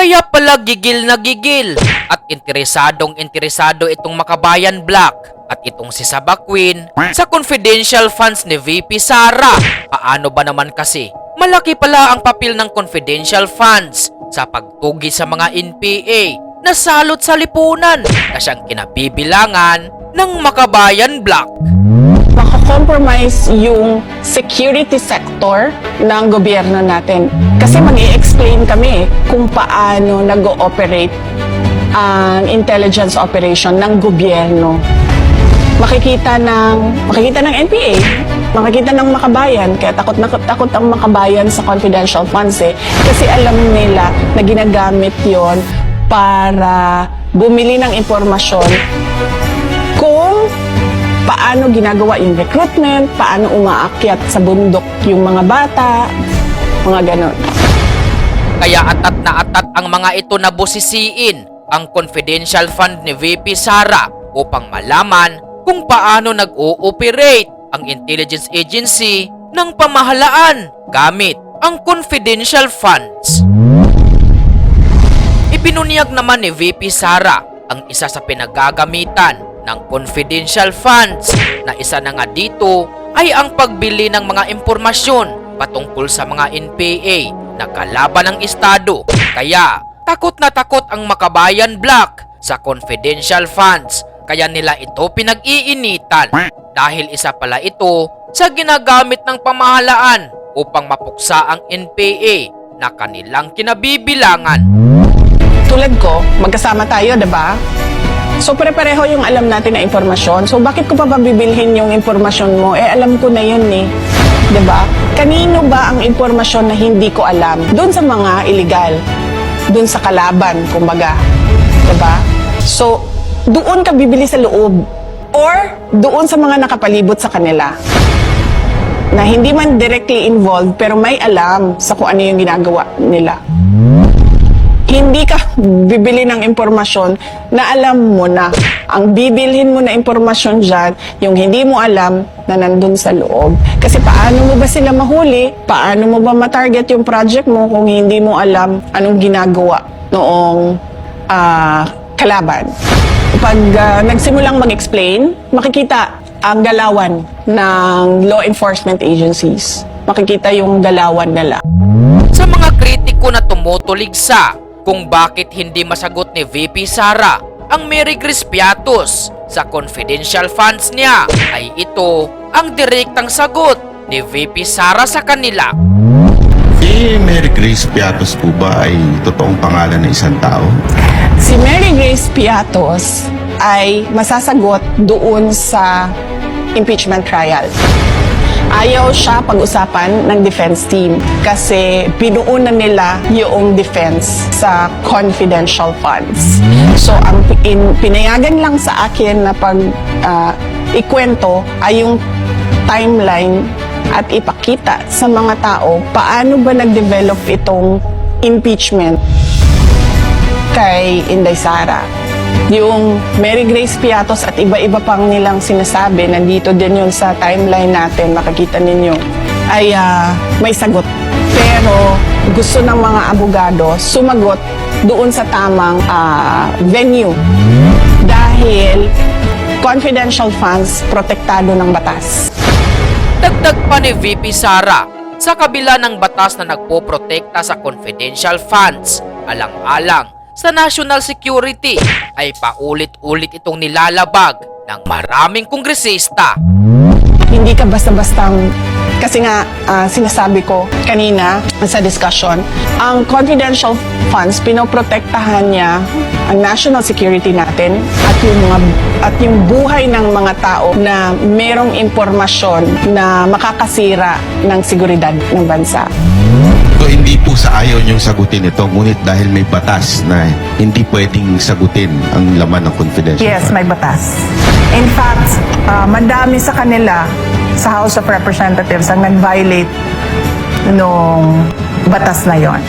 Kaya pala gigil na gigil at interesadong interesado itong Makabayan Black at itong si Saba Queen sa confidential funds ni VP Sara. Paano ba naman kasi? Malaki pala ang papel ng confidential funds sa pagtugi sa mga NPA na salot sa lipunan na siyang kinabibilangan ng Makabayan Black. Makakompromise yung security sector ng gobyerno natin. Kasi mag-i-explain kami kung paano nag-ooperate ang intelligence operation ng gobyerno. Makikita ng NPA, makikita ng Makabayan, kaya takot ang Makabayan sa confidential funds kasi alam nila na ginagamit yon para bumili ng impormasyon kung paano ginagawa yung recruitment, paano umaakyat sa bundok yung mga bata, mga ganon. Kaya atat na atat ang mga ito na busisiin ang confidential fund ni VP Sara upang malaman kung paano nag-ooperate ang intelligence agency ng pamahalaan gamit ang confidential funds. Ibinunyag naman ni VP Sara ang isa sa pinagagamitan ng confidential funds na isa na nga dito ay ang pagbili ng mga impormasyon patungkol sa mga NPA na kalaban ng Estado. Kaya takot na takot ang Makabayan Black sa confidential funds, kaya nila ito pinag-iinitan dahil isa pala ito sa ginagamit ng pamahalaan upang mapuksa ang NPA na kanilang kinabibilangan. Tulad ko, magkasama tayo, diba? So, pare-pareho yung alam natin na impormasyon. So, bakit ko pa bibilhin yung impormasyon mo? Alam ko na yun Diba? Kanino ba ang impormasyon na hindi ko alam? Doon sa mga illegal. Doon sa kalaban, kumbaga. Diba? So, doon ka bibili sa loob. Or, doon sa mga nakapalibot sa kanila. Na hindi man directly involved, pero may alam sa kung ano yung ginagawa nila. Hindi ka bibili ng impormasyon na alam mo na. Ang bibilhin mo na impormasyon dyan, yung hindi mo alam na nandun sa loob. Kasi paano mo ba sila mahuli? Paano mo ba matarget yung project mo kung hindi mo alam anong ginagawa noong kalaban? Pag nagsimulang mag-explain, makikita ang galawan ng law enforcement agencies. Makikita yung galawan nila. Sa mga kritiko na tumutuligsa kung bakit hindi masagot ni VP Sara ang Mary Grace Piatos sa confidential funds niya, ay ito ang direktang sagot ni VP Sara sa kanila. Si Mary Grace Piatos po ba ay totoong pangalan ng isang tao? Si Mary Grace Piatos ay masasagot doon sa impeachment trial. Ayaw siya pag-usapan ng defense team kasi pinuunan nila yung defense sa confidential funds. So, ang pinayagan lang sa akin na ikwento ay yung timeline at ipakita sa mga tao paano ba nag-develop itong impeachment kay Inday Sara. Yung Mary Grace Piatos at iba-iba pang nilang sinasabi, nandito din yun sa timeline natin, makikita ninyo, ay may sagot. Pero gusto ng mga abogado sumagot doon sa tamang venue dahil confidential funds protektado ng batas. Dagdag pa ni VP Sara, sa kabila ng batas na nagpoprotekta sa confidential funds, alang-alang sa national security ay paulit-ulit itong nilalabag ng maraming kongresista. Hindi ka basta-bastang, kasi nga sinasabi ko kanina sa discussion, ang confidential funds, pinoprotektahan niya ang national security natin at yung buhay ng mga tao na merong impormasyon na makakasira ng seguridad ng bansa. So hindi po sa ayaw niyong sagutin ito, ngunit dahil may batas na hindi pwedeng sagutin ang laman ng confidential Yes, fund. may batas. In fact, madami sa kanila sa House of Representatives ang nag-violate nung batas na yon.